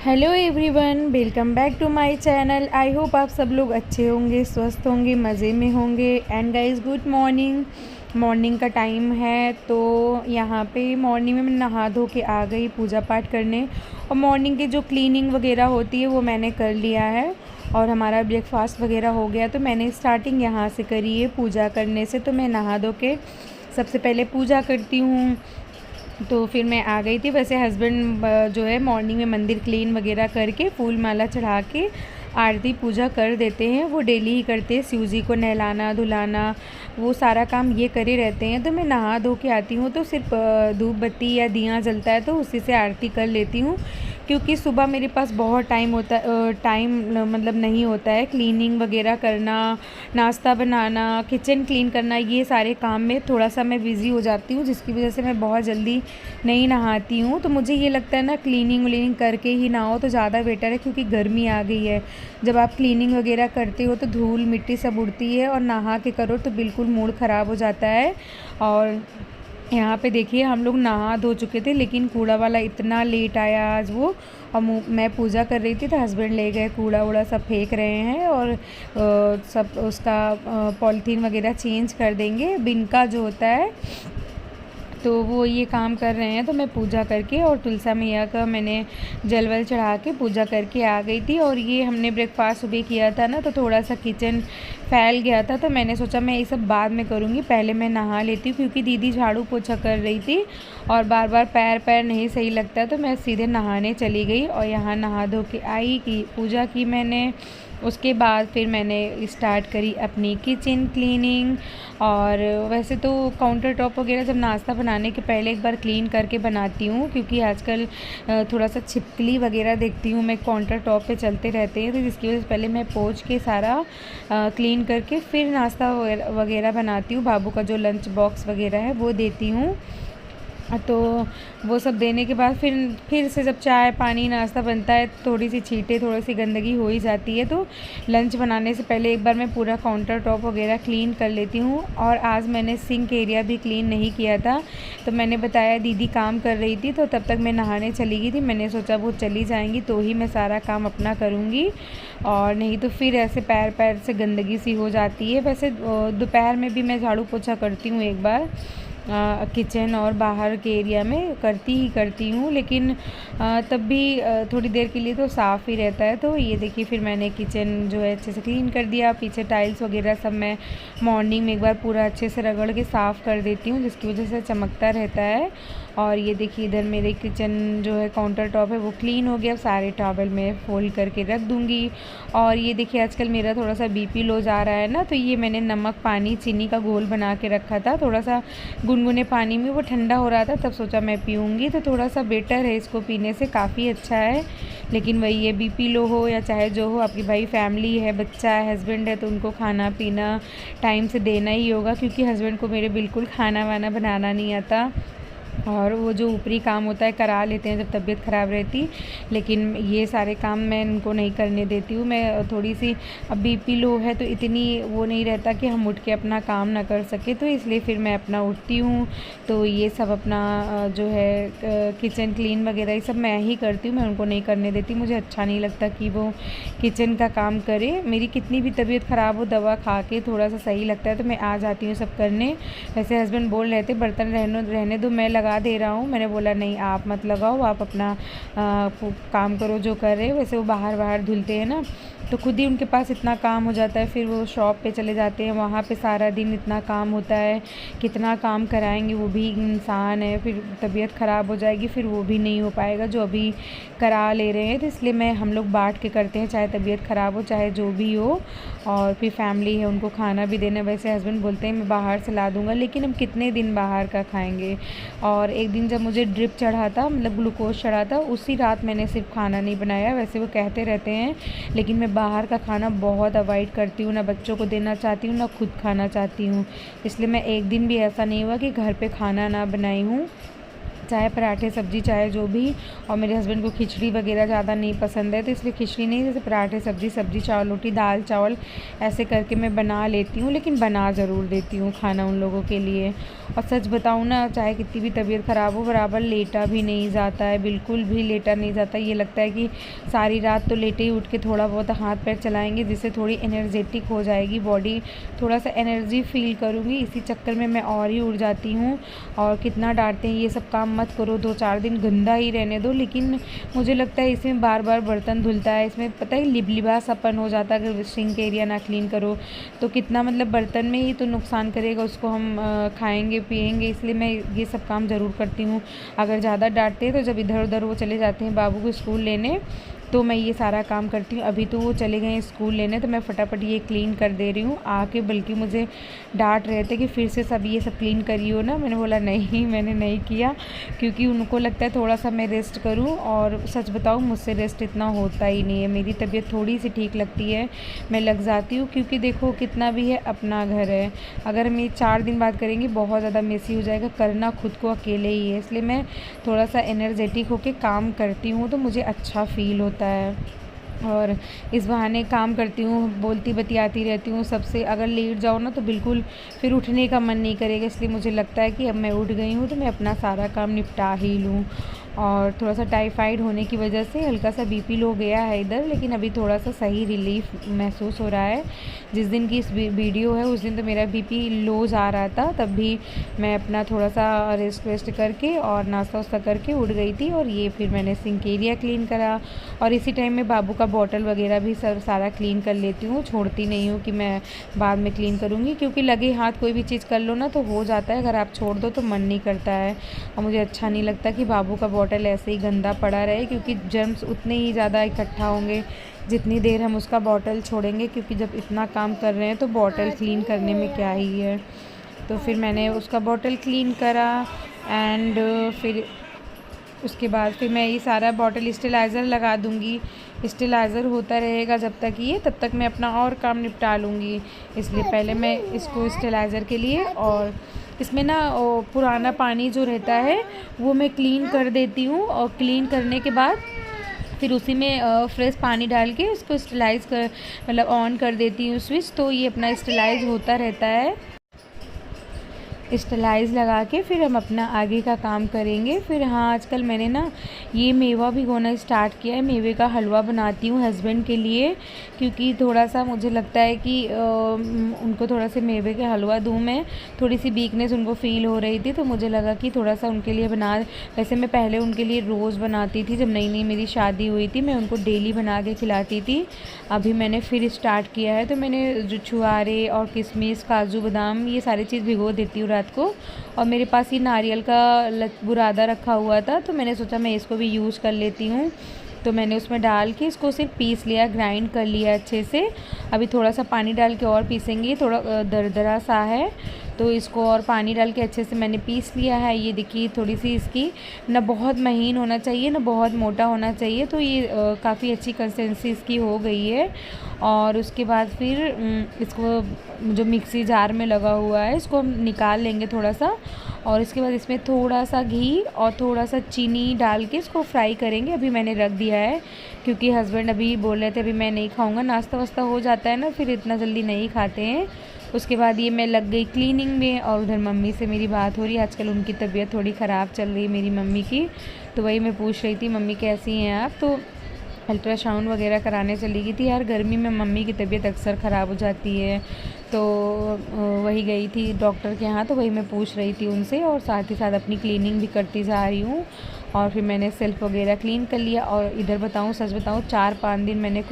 Hello everyone, welcome back to my channel. I hope आप सब लोग अच्छे होंगे, स्वस्थ होंगे, मज़े में होंगे। And guys, good morning. Morning का टाइम है तो यहाँ पे मॉर्निंग में मैं नहा धो के आ गई पूजा पाठ करने। और मॉर्निंग की जो क्लीनिंग वगैरह होती है वो मैंने कर लिया है और हमारा ब्रेकफास्ट वगैरह हो गया। तो मैंने स्टार्टिंग यहाँ से करी है पूजा करने से। तो मैं नहा धो के सबसे पहले पूजा करती हूँ। तो फिर मैं आ गई थी। वैसे हस्बैंड जो है मॉर्निंग में मंदिर क्लीन वगैरह करके फूल माला चढ़ा के आरती पूजा कर देते हैं। वो डेली ही करते हैं, शिव जी को नहलाना धुलाना वो सारा काम ये करे रहते हैं। तो मैं नहा धो के आती हूँ तो सिर्फ धूप बत्ती या दिया जलता है तो उसी से आरती कर लेती हूँ, क्योंकि सुबह मेरे पास बहुत टाइम होता टाइम मतलब नहीं होता है क्लीनिंग वगैरह करना, नाश्ता बनाना, किचन क्लीन करना, ये सारे काम में थोड़ा सा मैं बिज़ी हो जाती हूँ, जिसकी वजह से मैं बहुत जल्दी नहीं नहाती हूँ। तो मुझे ये लगता है ना, क्लीनिंग व्लीनिंग करके ही नहाओ तो ज़्यादा बेटर है, क्योंकि गर्मी आ गई है। जब आप क्लीनिंग वगैरह करते हो तो धूल मिट्टी सब उड़ती है और नहा के करो तो बिल्कुल मूड ख़राब हो जाता है। और यहाँ पे देखिए हम लोग नहा धो चुके थे, लेकिन कूड़ा वाला इतना लेट आया आज वो। और मैं पूजा कर रही थी तो हस्बैंड ले गए, कूड़ा वूड़ा सब फेंक रहे हैं और सब उसका पॉलीथीन वगैरह चेंज कर देंगे, बिन का जो होता है, तो वो ये काम कर रहे हैं। तो मैं पूजा करके और तुलसा मैया का मैंने जल वल चढ़ा के पूजा करके आ गई थी। और ये हमने ब्रेकफास्ट सुबह किया था ना, तो थोड़ा सा किचन फैल गया था, तो मैंने सोचा मैं ये सब बाद में करूँगी, पहले मैं नहा लेती हूँ, क्योंकि दीदी झाड़ू पोछा कर रही थी और बार बार पैर पैर नहीं सही लगता। तो मैं सीधे नहाने चली गई और यहाँ नहा धो के आई की पूजा की मैंने। उसके बाद फिर मैंने स्टार्ट करी अपनी किचन क्लीनिंग। और वैसे तो काउंटर टॉप वगैरह जब नाश्ता बनाने के पहले एक बार क्लीन करके बनाती हूँ, क्योंकि आजकल थोड़ा सा छिपकली वगैरह देखती हूँ मैं काउंटर टॉप पे चलते रहते हैं, तो जिसकी वजह से पहले मैं पोंछ के सारा क्लीन करके फिर नाश्ता वगैरह बनाती हूँ। बाबू का जो लंच बॉक्स वगैरह है वो देती हूँ। तो वो सब देने के बाद फिर से जब चाय पानी नाश्ता बनता है, थोड़ी सी छींटे थोड़ी सी गंदगी हो ही जाती है। तो लंच बनाने से पहले एक बार मैं पूरा काउंटर टॉप वगैरह क्लीन कर लेती हूँ। और आज मैंने सिंक एरिया भी क्लीन नहीं किया था, तो मैंने बताया दीदी काम कर रही थी, तो तब तक मैं नहाने चली गई थी। मैंने सोचा वो चली जाएंगी तो ही मैं सारा काम अपना करूँगी, और नहीं तो फिर ऐसे पैर पैर से गंदगी सी हो जाती है। वैसे दोपहर में भी मैं झाड़ू पोछा करती हूँ एक बार, किचन और बाहर के एरिया में करती हूँ, लेकिन तब भी थोड़ी देर के लिए तो साफ़ ही रहता है। तो ये देखिए फिर मैंने किचन जो है अच्छे से क्लीन कर दिया। पीछे टाइल्स वगैरह सब मैं मॉर्निंग में एक बार पूरा अच्छे से रगड़ के साफ़ कर देती हूँ, जिसकी वजह से चमकता रहता है। और ये देखिए इधर मेरे किचन जो है काउंटर टॉप है वो क्लीन हो गया। सारे टॉवल में फोल्ड करके रख दूँगी। और ये देखिए आजकल मेरा थोड़ा सा बीपी लो जा रहा है ना, तो ये मैंने नमक पानी चीनी का घोल बना के रखा था, थोड़ा सा गुनगुने पानी में, वो ठंडा हो रहा था तब सोचा मैं पीऊँगी, तो थोड़ा सा बेटर है इसको पीने से, काफ़ी अच्छा है। लेकिन वही है, बीपी लो हो या चाहे जो हो, आपकी भाई फैमिली है, बच्चा है, हस्बैंड है, तो उनको खाना पीना टाइम से देना ही होगा, क्योंकि हस्बैंड को मेरे बिल्कुल खाना वाना बनाना नहीं आता। और वो जो ऊपरी काम होता है करा लेते हैं जब तबीयत ख़राब रहती, लेकिन ये सारे काम मैं इनको नहीं करने देती हूँ। मैं थोड़ी सी अब बीपी लो है तो इतनी वो नहीं रहता कि हम उठ के अपना काम ना कर सके, तो इसलिए फिर मैं अपना उठती हूँ। तो ये सब अपना जो है किचन क्लीन वगैरह ये सब मैं ही करती हूँ, मैं उनको नहीं करने देती। मुझे अच्छा नहीं लगता कि वो किचन का काम करे। मेरी कितनी भी तबीयत ख़राब हो, दवा खा के थोड़ा सा सही लगता है तो मैं आ जाती हूँ सब करने। वैसे हस्बैंड बोल रहे थे बर्तन रहने दो, मैं लगा दे रहा हूँ। मैंने बोला नहीं आप मत लगाओ, आप अपना काम करो जो कर रहे हो। वैसे वो बाहर धुलते हैं ना, तो खुद ही उनके पास इतना काम हो जाता है, फिर वो शॉप पे चले जाते हैं, वहाँ पे सारा दिन इतना काम होता है, कितना काम कराएंगे, वो भी इंसान है, फिर तबीयत ख़राब हो जाएगी, फिर वो भी नहीं हो पाएगा जो अभी करा ले रहे हैं। तो इसलिए हम लोग बांट के करते हैं, चाहे तबीयत ख़राब हो चाहे जो भी हो। और फिर फैमिली है, उनको खाना भी देना। वैसे हस्बैंड बोलते हैं मैं बाहर से ला दूँगा, लेकिन हम कितने दिन बाहर का खाएँगे। और एक दिन जब मुझे ड्रिप चढ़ा था, मतलब ग्लूकोज चढ़ा था, उसी रात मैंने सिर्फ खाना नहीं बनाया। वैसे वो कहते रहते हैं, लेकिन मैं बाहर का खाना बहुत अवॉइड करती हूँ, ना बच्चों को देना चाहती हूँ ना खुद खाना चाहती हूँ। इसलिए मैं एक दिन भी ऐसा नहीं हुआ कि घर पे खाना ना बनाई हूँ। चाहे पराठे सब्ज़ी चाहे जो भी। और मेरे हस्बैंड को खिचड़ी वगैरह ज़्यादा नहीं पसंद है, तो इसलिए खिचड़ी नहीं, जैसे पराठे सब्ज़ी चावल रोटी दाल चावल ऐसे करके मैं बना लेती हूँ, लेकिन बना ज़रूर देती हूँ खाना उन लोगों के लिए। और सच बताऊँ ना, चाहे कितनी भी तबीयत ख़राब हो, बराबर लेटा भी नहीं जाता है, बिल्कुल भी लेटा नहीं जाता। ये लगता है कि सारी रात तो लेटे ही उठ के थोड़ा बहुत हाथ पैर चलाएंगे, जिससे थोड़ी एनर्जेटिक हो जाएगी बॉडी, थोड़ा सा एनर्जी फील करूँगी। इसी चक्कर में मैं और ही उड़ जाती हूँ। और कितना डांटते हैं, ये सब काम मत करो, 2-4 दिन गंदा ही रहने दो। लेकिन मुझे लगता है इसमें बार बार बर्तन धुलता है, इसमें पता है लिबलिबासापन हो जाता है। अगर सिंक एरिया ना क्लीन करो तो कितना, मतलब बर्तन में ही तो नुकसान करेगा, उसको हम खाएंगे पिएंगे। इसलिए मैं ये सब काम ज़रूर करती हूँ। अगर ज़्यादा डांटते हैं तो जब इधर उधर वो चले जाते हैं बाबू को स्कूल लेने, तो मैं ये सारा काम करती हूँ। अभी तो वो चले गए हैं स्कूल लेने, तो मैं फटाफट ये क्लीन कर दे रही हूँ आके। बल्कि मुझे डांट रहे थे कि फिर से सब ये सब क्लीन करियो ना। मैंने बोला नहीं, मैंने नहीं किया, क्योंकि उनको लगता है थोड़ा सा मैं रेस्ट करूँ। और सच बताऊँ, मुझसे रेस्ट इतना होता ही नहीं है। मेरी तबीयत थोड़ी सी ठीक लगती है मैं लग जाती हूँ, क्योंकि देखो कितना भी है अपना घर है। अगर हम ये 4 दिन बाद करेंगे बहुत ज़्यादा मेसी हो जाएगा, करना खुद को अकेले ही है। इसलिए मैं थोड़ा सा एनर्जेटिक होकर काम करती हूँ, तो मुझे अच्छा फ़ील होता है। और इस बहाने काम करती हूँ, बोलती बतियाती रहती हूँ सबसे। अगर लेट जाओ ना तो बिल्कुल फिर उठने का मन नहीं करेगा। इसलिए मुझे लगता है कि अब मैं उठ गई हूँ तो मैं अपना सारा काम निपटा ही लूँ। और थोड़ा सा टाइफाइड होने की वजह से हल्का सा बीपी लो गया है इधर, लेकिन अभी थोड़ा सा सही रिलीफ महसूस हो रहा है। जिस दिन की इस वीडियो है उस दिन तो मेरा बीपी लो जा रहा था, तब भी मैं अपना थोड़ा सा रेस्ट वेस्ट करके और नाश्ता वास्ता करके उठ गई थी। और ये फिर मैंने सिंक एरिया क्लीन करा, और इसी टाइम में बाबू का बॉटल वगैरह भी सब सारा क्लीन कर लेती हूँ। छोड़ती नहीं हूँ कि मैं बाद में क्लीन करूँगी, क्योंकि लगे हाथ कोई भी चीज़ कर लो ना तो हो जाता है, अगर आप छोड़ दो तो मन नहीं करता है। और मुझे अच्छा नहीं लगता कि बाबू का बॉटल ऐसे ही गंदा पड़ा रहे, क्योंकि जर्म्स उतने ही ज़्यादा इकट्ठा होंगे जितनी देर हम उसका बॉटल छोड़ेंगे। क्योंकि जब इतना काम कर रहे हैं तो बॉटल क्लीन करने में क्या ही है। तो फिर मैंने उसका बॉटल क्लीन करा, एंड फिर उसके बाद फिर मैं ये सारा बॉटल स्टेलाइज़र लगा दूँगी। स्टेलाइज़र होता रहेगा जब तक ये, तब तक मैं अपना और काम निपटा लूँगी। इसलिए पहले मैं इसको स्टेलाइज़र के लिए, और इसमें ना पुराना पानी जो रहता है वो मैं क्लीन कर देती हूँ। और क्लीन करने के बाद फिर उसी में फ्रेश पानी डाल के उसको स्टेलाइज़ कर, मतलब ऑन कर देती हूँ स्विच, तो ये अपना स्टेलाइज़ होता रहता है। स्टेलाइज़ लगा के फिर हम अपना आगे का काम करेंगे। फिर हाँ, आजकल मैंने ना ये मेवा भिगोना स्टार्ट किया है। मेवे का हलवा बनाती हूँ हस्बैंड के लिए, क्योंकि थोड़ा सा मुझे लगता है कि उनको थोड़ा सा मेवे का हलवा दूँ मैं। थोड़ी सी वीकनेस उनको फ़ील हो रही थी, तो मुझे लगा कि थोड़ा सा उनके लिए बना। वैसे मैं पहले उनके लिए रोज़ बनाती थी, जब नई नई मेरी शादी हुई थी मैं उनको डेली बना के खिलाती थी। अभी मैंने फिर स्टार्ट किया है, तो मैंने जो छुआरे और किशमिश काजू बादाम ये सारी चीज़ भिगो देती हूँ रात को। और मेरे पास ये नारियल का बुरादा रखा हुआ था, तो मैंने सोचा मैं इसको भी यूज़ कर लेती हूँ। तो मैंने उसमें डाल के इसको सिर्फ पीस लिया, ग्राइंड कर लिया अच्छे से। अभी थोड़ा सा पानी डाल के और पीसेंगे, थोड़ा दरदरा सा है, तो इसको और पानी डाल के अच्छे से मैंने पीस लिया है। ये देखिए, थोड़ी सी इसकी ना बहुत महीन होना चाहिए ना बहुत मोटा होना चाहिए, तो ये काफ़ी अच्छी कंसिस्टेंसी इसकी हो गई है। और उसके बाद फिर इसको जो मिक्सी जार में लगा हुआ है इसको हम निकाल लेंगे थोड़ा सा। और इसके बाद इसमें थोड़ा सा घी और थोड़ा सा चीनी डाल के इसको फ्राई करेंगे। अभी मैंने रख दिया है, क्योंकि हस्बैंड अभी बोल रहे थे अभी मैं नहीं खाऊंगा, नाश्ता वास्ता हो जाता है ना, फिर इतना जल्दी नहीं खाते हैं। उसके बाद ये मैं लग गई क्लीनिंग में, और उधर मम्मी से मेरी बात हो रही है। आजकल उनकी तबीयत थोड़ी ख़राब चल रही है मेरी मम्मी की, तो वही मैं पूछ रही थी मम्मी कैसी हैं आप। तो अल्ट्रासाउंड वगैरह कराने चली गई थी। यार गर्मी में मम्मी की तबीयत अक्सर ख़राब हो जाती है, तो वही गई थी डॉक्टर के यहाँ, तो वही मैं पूछ रही थी उनसे, और साथ ही साथ अपनी क्लीनिंग भी करती जा रही हूँ। और फिर मैंने सेल्फ वगैरह क्लीन कर लिया। और इधर बताऊँ, सच बताऊँ, 4-5 दिन मैंने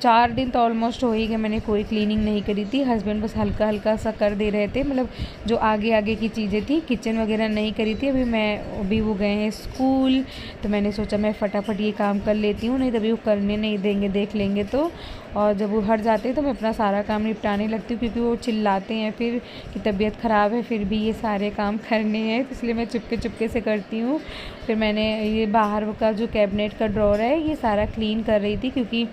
4 दिन तो ऑलमोस्ट हो ही गए मैंने कोई क्लीनिंग नहीं करी थी। हस्बैंड बस हल्का हल्का सा कर दे रहे थे, मतलब जो आगे आगे की चीज़ें थी, किचन वगैरह नहीं करी थी। अभी वो गए हैं स्कूल, तो मैंने सोचा मैं फटाफट ये काम कर लेती हूँ, नहीं तभी वो करने नहीं देंगे, देख लेंगे तो। और जब वो हट जाते हैं तो मैं अपना सारा काम निपटाने लगती हूँ, क्योंकि वो चिल्लाते हैं फिर कि तबीयत ख़राब है फिर भी ये सारे काम करने हैं, तो इसलिए मैं चुपके चुपके से करती हूँ। फिर मैंने ये बाहर का जो कैबिनेट का ड्रॉर है ये सारा क्लीन कर रही थी, क्योंकि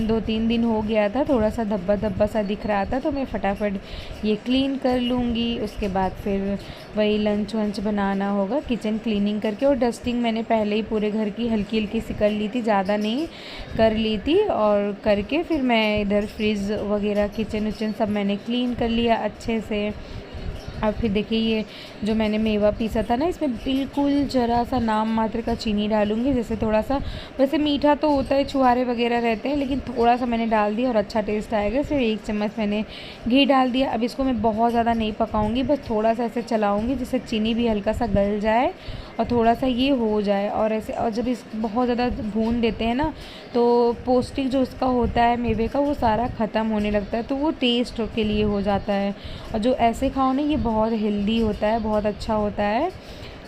दो तीन दिन हो गया था, थोड़ा सा धब्बा धब्बा सा दिख रहा था, तो मैं फटाफट ये क्लीन कर लूँगी। उसके बाद फिर वही लंच वंच बनाना होगा, किचन क्लीनिंग करके। और डस्टिंग मैंने पहले ही पूरे घर की हल्की हल्की सी कर ली थी, ज़्यादा नहीं कर ली थी। और करके फिर मैं इधर फ्रिज वगैरह किचन विचन सब मैंने क्लीन कर लिया अच्छे से। अब फिर देखिए ये जो मैंने मेवा पीसा था ना, इसमें बिल्कुल ज़रा सा नाम मात्र का चीनी डालूँगी, जैसे थोड़ा सा, वैसे मीठा तो होता है, छुहारे वगैरह रहते हैं, लेकिन थोड़ा सा मैंने डाल दिया और अच्छा टेस्ट आएगा। फिर 1 चम्मच मैंने घी डाल दिया। अब इसको मैं बहुत ज़्यादा नहीं पकाऊँगी, बस थोड़ा सा ऐसे चलाऊँगी जिससे चीनी भी हल्का सा गल जाए और थोड़ा सा ये हो जाए। और ऐसे, और जब इस बहुत ज़्यादा भून देते हैं ना, तो पौष्टिक जो उसका होता है मेवे का, वो सारा ख़त्म होने लगता है, तो वो टेस्ट के लिए हो जाता है। और जो ऐसे खाओ ना, ये बहुत हेल्दी होता है, बहुत अच्छा होता है।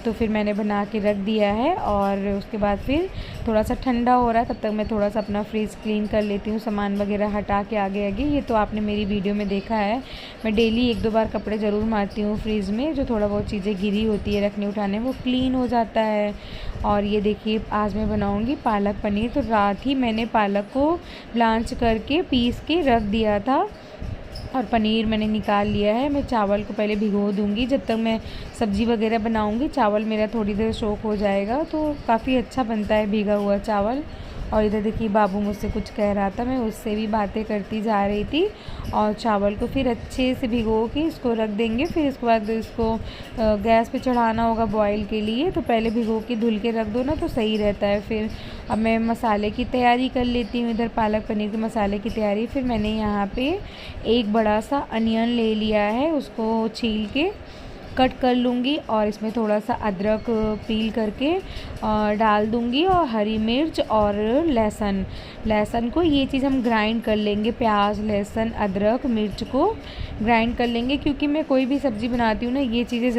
तो फिर मैंने बना के रख दिया है। और उसके बाद फिर थोड़ा सा ठंडा हो रहा है, तब तक मैं थोड़ा सा अपना फ्रिज क्लीन कर लेती हूँ, सामान वगैरह हटा के आगे आगे। ये तो आपने मेरी वीडियो में देखा है, मैं डेली 1-2 बार कपड़े ज़रूर मारती हूँ फ्रिज में, जो थोड़ा बहुत चीज़ें गिरी होती है रखने उठाने, वो क्लीन हो जाता है। और ये देखिए आज मैं बनाऊँगी पालक पनीर। तो रात ही मैंने पालक को ब्लांच करके पीस के रख दिया था और पनीर मैंने निकाल लिया है। मैं चावल को पहले भिगो दूंगी, जब तक मैं सब्ज़ी वगैरह बनाऊंगी चावल मेरा थोड़ी देर सोक हो जाएगा, तो काफ़ी अच्छा बनता है भीगा हुआ चावल। और इधर देखिए बाबू मुझसे कुछ कह रहा था, मैं उससे भी बातें करती जा रही थी। और चावल को फिर अच्छे से भिगो के इसको रख देंगे। फिर उसके बाद इसको गैस पे चढ़ाना होगा बॉईल के लिए, तो पहले भिगो के धुल के रख दो ना, तो सही रहता है। फिर अब मैं मसाले की तैयारी कर लेती हूँ, इधर पालक पनीर के मसाले की तैयारी। फिर मैंने यहाँ पे एक बड़ा सा अनियन ले लिया है, उसको छील के कट कर लूँगी और इसमें थोड़ा सा अदरक पील करके डाल दूँगी, और हरी मिर्च और लहसुन को, ये चीज़ हम ग्राइंड कर लेंगे। प्याज, लहसुन, अदरक, मिर्च को ग्राइंड कर लेंगे, क्योंकि मैं कोई भी सब्ज़ी बनाती हूँ ना, ये चीज़ें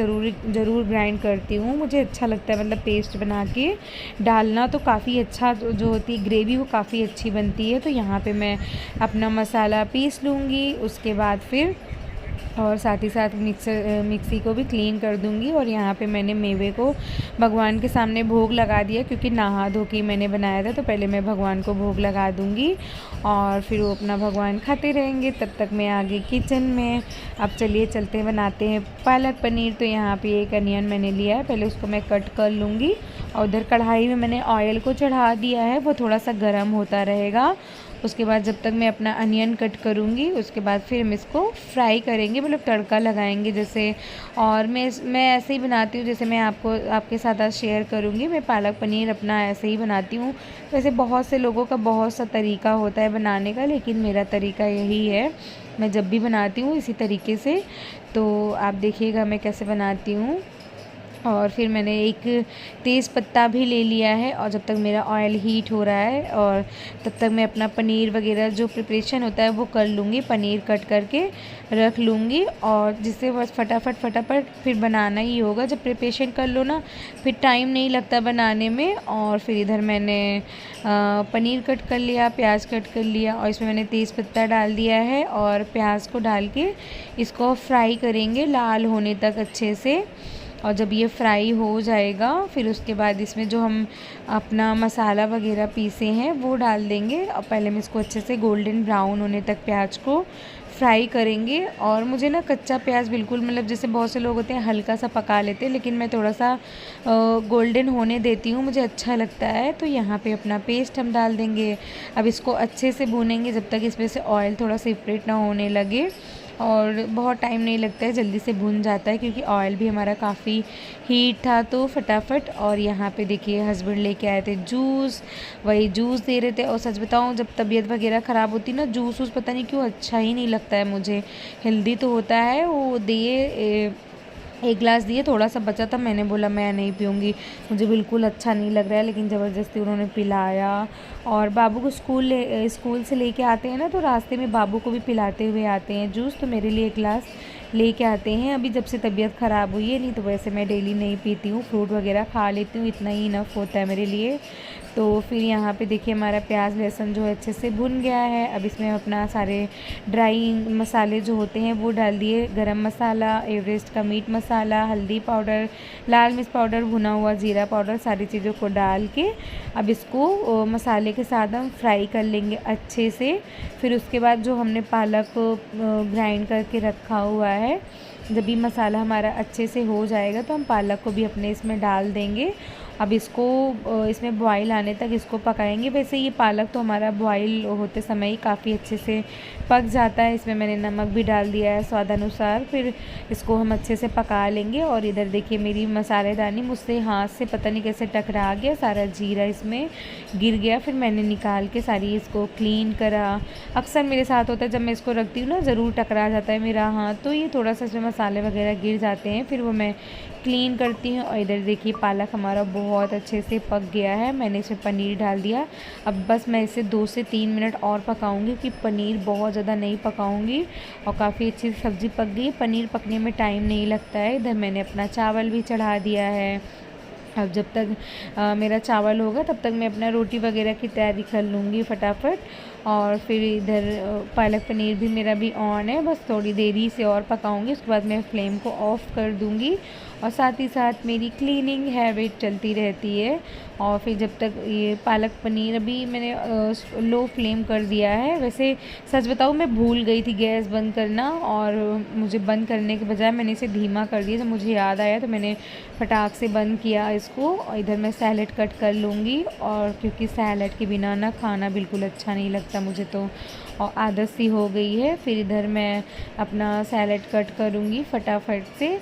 ज़रूर ग्राइंड करती हूँ, मुझे अच्छा लगता है। मतलब पेस्ट बना के डालना तो काफ़ी अच्छा, जो होती है ग्रेवी वो काफ़ी अच्छी बनती है। तो यहाँ पे मैं अपना मसाला पीस लूँगी, उसके बाद फिर और साथ ही साथ मिक्सी को भी क्लीन कर दूंगी। और यहाँ पे मैंने मेवे को भगवान के सामने भोग लगा दिया, क्योंकि नहा धो के मैंने बनाया था, तो पहले मैं भगवान को भोग लगा दूंगी और फिर वो अपना भगवान खाते रहेंगे। तब तक मैं आगे किचन में। अब चलिए चलते बनाते हैं पालक पनीर। तो यहाँ पे एक अनियन मैंने लिया है, पहले उसको मैं कट कर लूँगी। और उधर कढ़ाई में मैंने ऑयल को चढ़ा दिया है, वो थोड़ा सा गर्म होता रहेगा। उसके बाद जब तक मैं अपना अनियन कट करूँगी, उसके बाद फिर हम इसको फ्राई करेंगे, मतलब तड़का लगाएंगे जैसे। और मैं ऐसे ही बनाती हूँ, जैसे मैं आपके साथ आज शेयर करूँगी। मैं पालक पनीर अपना ऐसे ही बनाती हूँ। वैसे बहुत से लोगों का बहुत सा तरीका होता है बनाने का, लेकिन मेरा तरीका यही है, मैं जब भी बनाती हूँ इसी तरीके से। तो आप देखिएगा मैं कैसे बनाती हूँ। और फिर मैंने एक तेज़ पत्ता भी ले लिया है, और जब तक मेरा ऑयल हीट हो रहा है, और तब तक मैं अपना पनीर वगैरह जो प्रिपरेशन होता है वो कर लूँगी। पनीर कट करके रख लूँगी, और जिससे बस फटाफट फिर बनाना ही होगा। जब प्रिपरेशन कर लो ना, फिर टाइम नहीं लगता बनाने में। और फिर इधर मैंने पनीर कट कर लिया, प्याज कट कर लिया, और इसमें मैंने तेज़ पत्ता डाल दिया है, और प्याज को डाल के इसको फ्राई करेंगे लाल होने तक अच्छे से। और जब ये फ्राई हो जाएगा, फिर उसके बाद इसमें जो हम अपना मसाला वगैरह पीसे हैं वो डाल देंगे। और पहले मैं इसको अच्छे से गोल्डन ब्राउन होने तक प्याज को फ्राई करेंगे। और मुझे ना कच्चा प्याज बिल्कुल, मतलब जैसे बहुत से लोग होते हैं हल्का सा पका लेते हैं, लेकिन मैं थोड़ा सा गोल्डन होने देती हूँ, मुझे अच्छा लगता है। तो यहाँ पे अपना पेस्ट हम डाल देंगे। अब इसको अच्छे से भूनेंगे जब तक इसमें से ऑयल थोड़ा सेपरेट ना होने लगे। और बहुत टाइम नहीं लगता है, जल्दी से भुन जाता है, क्योंकि ऑयल भी हमारा काफ़ी हीट था। तो फटाफट। और यहाँ पे देखिए हस्बैंड लेके आए थे जूस, वही जूस दे रहे थे। और सच बताऊँ, जब तबीयत वगैरह ख़राब होती ना, जूस पता नहीं क्यों अच्छा ही नहीं लगता है मुझे। हेल्दी तो होता है, वो दिए एक गिलास दिए, थोड़ा सा बचा था, मैंने बोला मैं नहीं पीऊँगी, मुझे बिल्कुल अच्छा नहीं लग रहा है, लेकिन ज़बरदस्ती उन्होंने पिलाया। और बाबू को स्कूल से लेके आते हैं ना, तो रास्ते में बाबू को भी पिलाते हुए आते हैं जूस, तो मेरे लिए एक गिलास लेके आते हैं। अभी जब से तबीयत ख़राब हुई है, नहीं तो वैसे मैं डेली नहीं पीती हूँ, फ्रूट वगैरह खा लेती हूँ, इतना ही इनफ होता है मेरे लिए। तो फिर यहाँ पे देखिए हमारा प्याज लहसुन जो है अच्छे से भुन गया है। अब इसमें अपना सारे ड्राई मसाले जो होते हैं वो डाल दिए। गरम मसाला, एवरेस्ट का मीट मसाला, हल्दी पाउडर, लाल मिर्च पाउडर, भुना हुआ जीरा पाउडर, सारी चीज़ों को डाल के अब इसको मसाले के साथ हम फ्राई कर लेंगे अच्छे से। फिर उसके बाद जो हमने पालक ग्राइंड करके रखा हुआ है, जब ये मसाला हमारा अच्छे से हो जाएगा तो हम पालक को भी अपने इसमें डाल देंगे। अब इसको इसमें बॉईल आने तक इसको पकाएंगे। वैसे ये पालक तो हमारा बॉईल होते समय ही काफ़ी अच्छे से पक जाता है। इसमें मैंने नमक भी डाल दिया है स्वादानुसार। फिर इसको हम अच्छे से पका लेंगे। और इधर देखिए मेरी मसालेदानी मुझसे हाथ से पता नहीं कैसे टकरा गया, सारा जीरा इसमें गिर गया। फिर मैंने निकाल के सारी इसको क्लीन करा। अक्सर मेरे साथ होता है जब मैं इसको रखती हूँ ना, ज़रूर टकरा जाता है मेरा हाथ, तो ये थोड़ा सा इसमें मसाले वगैरह गिर जाते हैं, फिर वो मैं क्लीन करती हूँ। और इधर देखिए पालक हमारा बहुत अच्छे से पक गया है। मैंने इसमें पनीर डाल दिया। अब बस मैं इसे 2 से 3 मिनट और पकाऊंगी, क्योंकि पनीर बहुत ज़्यादा नहीं पकाऊंगी। और काफ़ी अच्छी सब्ज़ी पक गई। पनीर पकने में टाइम नहीं लगता है। इधर मैंने अपना चावल भी चढ़ा दिया है। अब जब तक मेरा चावल होगा तब तक मैं अपना रोटी वगैरह की तैयारी कर लूँगी फटाफट। और फिर इधर पालक पनीर भी मेरा भी ऑन है, बस थोड़ी देरी से और पकाऊंगी। उसके बाद मैं फ्लेम को ऑफ़ कर दूँगी। और साथ ही साथ मेरी क्लीनिंग हैबिट चलती रहती है। और फिर जब तक ये पालक पनीर, अभी मैंने लो फ्लेम कर दिया है। वैसे सच बताऊँ मैं भूल गई थी गैस बंद करना, और मुझे बंद करने के बजाय मैंने इसे धीमा कर दिया। जब मुझे याद आया तो मैंने फटाक से बंद किया इसको। और इधर मैं सैलेड कट कर लूँगी, और क्योंकि सैलेड के बिना ना खाना बिल्कुल अच्छा नहीं लगता मुझे, तो और आदत सी हो गई है। फिर इधर मैं अपना सैलेड कट करूँगी फटाफट से।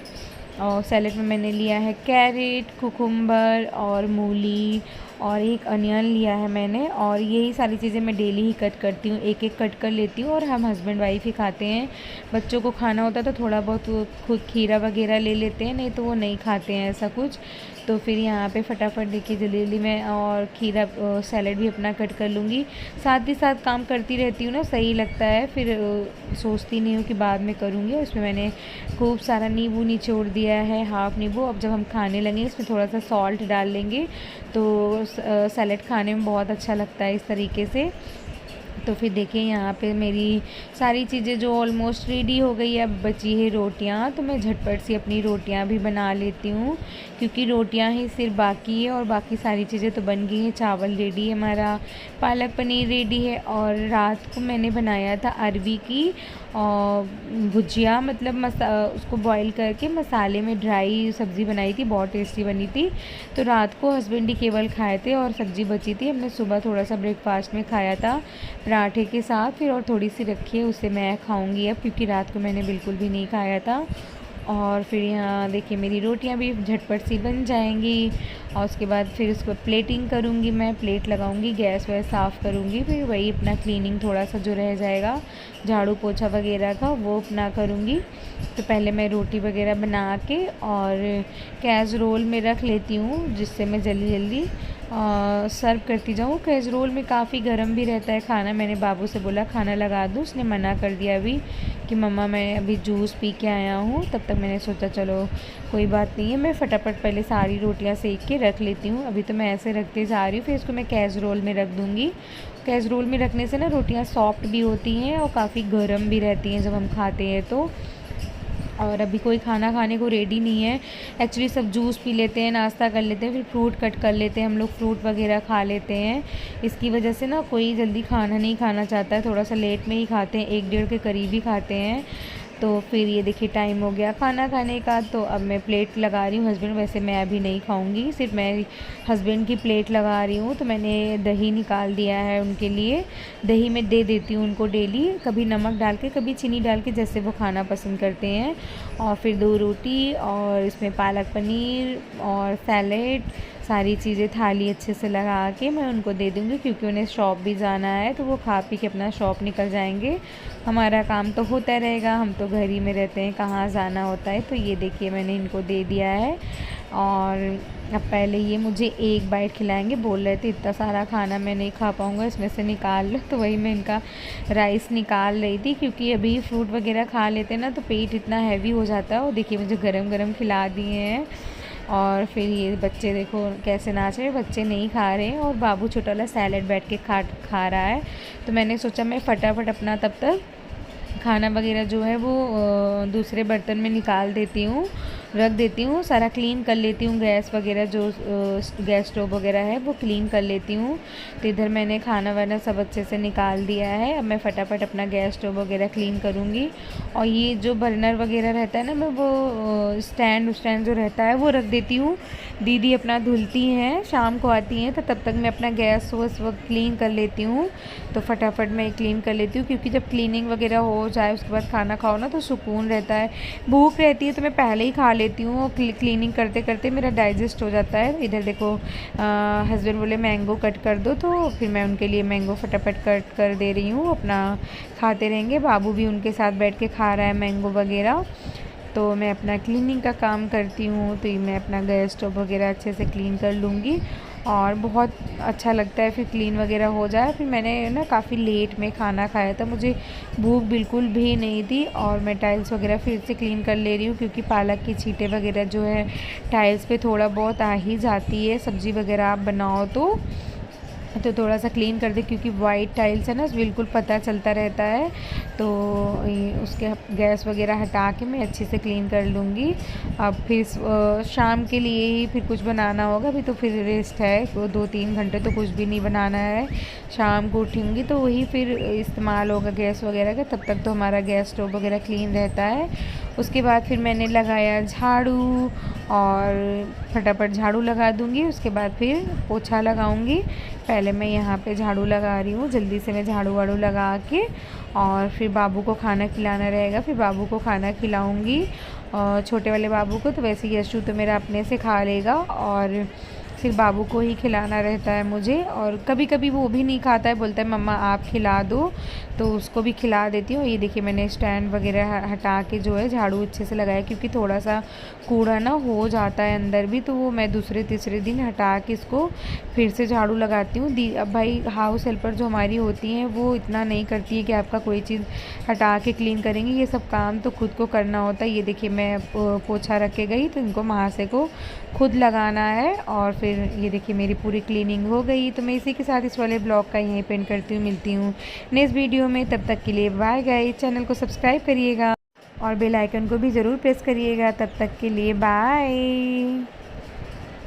और सैलेड में मैंने लिया है कैरेट, कुकुम्बर और मूली और एक अनियन लिया है मैंने। और यही सारी चीज़ें मैं डेली ही कट करती हूँ, एक एक कट कर लेती हूँ। और हम हस्बैंड वाइफ ही खाते हैं। बच्चों को खाना होता है तो थोड़ा बहुत वो खुद खीरा वगैरह ले लेते हैं, नहीं तो वो नहीं खाते हैं ऐसा कुछ। तो फिर यहाँ पे फटाफट देखिए जल्दी जल्दी मैं और खीरा सैलेड भी अपना कट कर लूँगी। साथ ही साथ काम करती रहती हूँ ना, सही लगता है। फिर सोचती नहीं हूँ कि बाद में करूँगी। उसमें मैंने खूब सारा नींबू निचोड़ दिया है, हाफ़ नींबू। अब जब हम खाने लगेंगे इसमें थोड़ा सा सॉल्ट डाल लेंगे, तो सैलेड खाने में बहुत अच्छा लगता है इस तरीके से। तो फिर देखिए यहाँ पे मेरी सारी चीज़ें जो ऑलमोस्ट रेडी हो गई है। अब बची है रोटियाँ, तो मैं झटपट सी अपनी रोटियाँ भी बना लेती हूँ, क्योंकि रोटियाँ ही सिर्फ बाकी है और बाकी सारी चीज़ें तो बन गई हैं। चावल रेडी है हमारा, पालक पनीर रेडी है। और रात को मैंने बनाया था अरबी की भुजिया, मतलब उसको बॉईल करके मसाले में ड्राई सब्ज़ी बनाई थी, बहुत टेस्टी बनी थी। तो रात को हस्बैंड ही केवल खाए थे और सब्ज़ी बची थी। हमने सुबह थोड़ा सा ब्रेकफास्ट में खाया था पराठे के साथ, फिर और थोड़ी सी रखी है, उसे मैं खाऊंगी अब, क्योंकि रात को मैंने बिल्कुल भी नहीं खाया था। और फिर यहाँ देखिए मेरी रोटियाँ भी झटपट सी बन जाएंगी। और उसके बाद फिर उसको प्लेटिंग करूँगी, मैं प्लेट लगाऊँगी, गैस वैस साफ़ करूँगी। फिर वही अपना क्लीनिंग थोड़ा सा जो रह जाएगा, झाड़ू पोछा वगैरह का, वो अपना करूँगी। तो पहले मैं रोटी वगैरह बना के और कैसरोल में रख लेती हूँ, जिससे मैं जल्दी जल्दी सर्व करती जाऊँ। कैसरोल में काफ़ी गर्म भी रहता है खाना। मैंने बाबू से बोला खाना लगा दूँ, उसने मना कर दिया अभी कि मम्मा मैं अभी जूस पी के आया हूँ। तब तक मैंने सोचा चलो कोई बात नहीं है, मैं फटाफट पहले सारी रोटियाँ सेक के रख लेती हूँ। अभी तो मैं ऐसे रखते जा रही हूँ, फिर इसको मैं कैसरोल में रख दूँगी। कैसरोल में रखने से ना रोटियाँ सॉफ्ट भी होती हैं और काफ़ी गर्म भी रहती हैं जब हम खाते हैं तो। और अभी कोई खाना खाने को रेडी नहीं है एक्चुअली, सब जूस पी लेते हैं, नाश्ता कर लेते हैं, फिर फ्रूट कट कर लेते हैं, हम लोग फ्रूट वगैरह खा लेते हैं। इसकी वजह से ना कोई जल्दी खाना नहीं खाना चाहता है, थोड़ा सा लेट में ही खाते हैं, 1-1:30 के करीब ही खाते हैं। तो फिर ये देखिए टाइम हो गया खाना खाने का, तो अब मैं प्लेट लगा रही हूँ। हस्बैंड, वैसे मैं अभी नहीं खाऊंगी, सिर्फ मैं हस्बैंड की प्लेट लगा रही हूँ। तो मैंने दही निकाल दिया है उनके लिए, दही में दे देती हूँ उनको डेली, कभी नमक डाल के कभी चीनी डाल के, जैसे वो खाना पसंद करते हैं। और फिर 2 रोटी और इसमें पालक पनीर और सैलेड, सारी चीज़ें थाली अच्छे से लगा के मैं उनको दे दूँगी, क्योंकि उन्हें शॉप भी जाना है, तो वो खा पी के अपना शॉप निकल जाएंगे। हमारा काम तो होता रहेगा, हम तो घर ही में रहते हैं, कहाँ जाना होता है। तो ये देखिए मैंने इनको दे दिया है। और अब पहले ये मुझे एक बाइट खिलाएंगे, बोल रहे थे इतना सारा खाना मैं नहीं खा पाऊँगा, इसमें से निकाल लो। तो वही मैं इनका राइस निकाल रही थी, क्योंकि अभी फ्रूट वगैरह खा लेते हैं ना तो पेट इतना हैवी हो जाता है। और देखिए मुझे गरम गरम खिला दिए हैं। और फिर ये बच्चे देखो कैसे नाच रहे हैं, बच्चे नहीं खा रहे हैं और बाबू छोटा वाला सैलेड बैठ के खा रहा है। तो मैंने सोचा मैं फटाफट अपना तब तक खाना वगैरह जो है वो दूसरे बर्तन में निकाल देती हूँ, रख देती हूँ, सारा क्लीन कर लेती हूँ। गैस वगैरह जो गैस स्टोव वगैरह है वो क्लीन कर लेती हूँ। तो इधर मैंने खाना वाना सब अच्छे से निकाल दिया है। अब मैं फटाफट अपना गैस स्टोव वगैरह क्लीन करूँगी। और ये जो बर्नर वगैरह रहता है ना, मैं वो स्टैंड जो रहता है वो रख देती हूँ। दीदी अपना धुलती हैं, शाम को आती हैं, तो तब तक मैं अपना गैस वस क्लीन कर लेती हूँ। तो फटाफट मैं क्लीन कर लेती हूँ, क्योंकि जब क्लीनिंग वगैरह हो जाए उसके बाद खाना खाओ ना तो सुकून रहता है। भूख रहती है तो मैं पहले ही खा लेती हूँ और क्लीनिंग करते करते मेरा डाइजेस्ट हो जाता है। इधर देखो हस्बैंड बोले मैंगो कट कर दो, तो फिर मैं उनके लिए मैंगो फटाफट कट कर दे रही हूँ। अपना खाते रहेंगे, बाबू भी उनके साथ बैठ के खा रहा है मैंगो वगैरह। तो मैं अपना क्लीनिंग का काम करती हूँ। तो मैं अपना गैस स्टोव वगैरह अच्छे से क्लीन कर लूँगी और बहुत अच्छा लगता है फिर क्लीन वगैरह हो जाए। फिर मैंने ना काफ़ी लेट में खाना खाया था, मुझे भूख बिल्कुल भी नहीं थी। और मैं टाइल्स वगैरह फिर से क्लीन कर ले रही हूँ, क्योंकि पालक की छींटे वगैरह जो है टाइल्स पे थोड़ा बहुत आ ही जाती है। सब्ज़ी वगैरह आप बनाओ तो थोड़ा सा क्लीन कर दे, क्योंकि वाइट टाइल्स है ना, बिल्कुल पता चलता रहता है। तो उसके गैस वगैरह हटा के मैं अच्छे से क्लीन कर लूँगी। अब फिर शाम के लिए ही फिर कुछ बनाना होगा। अभी तो फिर रेस्ट है, 2-3 घंटे तो कुछ भी नहीं बनाना है। शाम को उठूँगी तो वही फिर इस्तेमाल होगा गैस वगैरह का। तब तक तो हमारा गैस स्टोव वगैरह क्लीन रहता है। उसके बाद फिर मैंने लगाया झाड़ू और फटाफट झाड़ू लगा दूँगी। उसके बाद फिर पोछा लगाऊँगी। पहले मैं यहाँ पे झाड़ू लगा रही हूँ, जल्दी से मैं झाड़ू वाड़ू लगा के और फिर बाबू को खाना खिलाना रहेगा। फिर बाबू को खाना खिलाऊँगी, और छोटे वाले बाबू को तो वैसे ही यशु तो मेरा अपने से खा लेगा, और फिर बाबू को ही खिलाना रहता है मुझे। और कभी कभी वो भी नहीं खाता है, बोलता है मम्मा आप खिला दो, तो उसको भी खिला देती हूँ। ये देखिए मैंने स्टैंड वगैरह हटा के जो है झाड़ू अच्छे से लगाया, क्योंकि थोड़ा सा कूड़ा ना हो जाता है अंदर भी, तो वो मैं दूसरे तीसरे दिन हटा के इसको फिर से झाड़ू लगाती हूँ। अब भाई हाउस हेल्पर जो हमारी होती हैं वो इतना नहीं करती है कि आपका कोई चीज़ हटा के क्लीन करेंगे, ये सब काम तो खुद को करना होता है। ये देखिए मैं पोछा रख के गई, तो इनको महासे को खुद लगाना है। और फिर ये देखिए मेरी पूरी क्लीनिंग हो गई। तो मैं इसी के साथ इस वाले ब्लॉग का यहीं पे एंड करती हूँ। मिलती हूँ नेक्स्ट वीडियो में, तब तक के लिए बाय गाइस। चैनल को सब्सक्राइब करिएगा और बेल आइकन को भी ज़रूर प्रेस करिएगा। तब तक के लिए बाय।